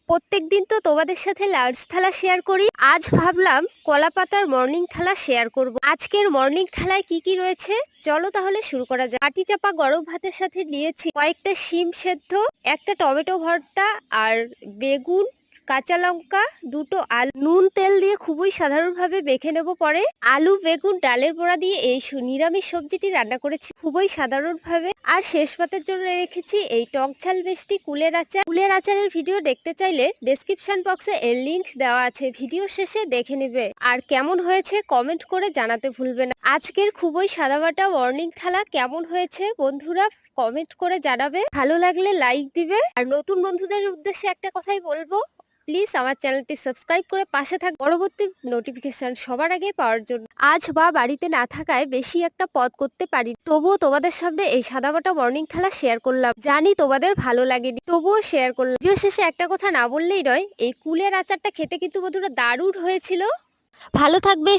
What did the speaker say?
প্রত্যেকদিন তো তোমাদের সাথে লাঞ্চ থালা শেয়ার করি। আজ ভাবলাম কলা পাতার মর্নিং থালা শেয়ার করব। আজকের মর্নিং থালায় কি কি রয়েছে চলো তাহলে শুরু করা যাক। আটি চাপা গরম ভাতের সাথে নিয়েছি কয়েকটা শিম সেদ্ধ, একটা টমেটো ভর্তা আর বেগুন, কাঁচা লঙ্কা, দুটো আলু, নুন তেল দিয়ে খুবই সাধারণভাবে মেখে নেব। পরে আলু, বেগুন, ডালের বড়া দিয়ে এই নিরামিষ সবজিটি রান্না করেছি খুবই সাধারণভাবে। আর শেষ পাতের জন্য রেখেছি এই টক ঝাল মিষ্টি কুলের আচার। কুলের আচারের ভিডিও দেখতে চাইলে ডেসক্রিপশন বক্সে এর লিংক দেওয়া আছে, ভিডিও শেষে দেখে নেবে। আর কেমন হয়েছে কমেন্ট করে জানাতে ভুলবে না। আজকের খুবই সাদামাটা মর্নিং থালা কেমন হয়েছে বন্ধুরা কমেন্ট করে জানাবে। ভালো লাগলে লাইক দিবে। আর নতুন বন্ধুদের উদ্দেশ্যে একটা কথাই বলবো, প্লিজ আমার চ্যানেলটি সাবস্ক্রাইব করে পাশে থাক পরবর্তী নোটিফিকেশন সবার আগে পাওয়ার জন্য। আজ বা বাড়িতে না থাকায় বেশি একটা পদ করতে পারি, তবুও তোমাদের সামনে এই সাদামাটা মর্নিং থালা শেয়ার করলাম। জানি তোমাদের ভালো লাগেনি, তবুও শেয়ার করলাম। ভিডিও শেষে একটা কথা না বললেই নয়, এই কুলের আচারটা খেতে কিন্তু বন্ধুরা দারুণ হয়েছিল। ভালো থাকবে।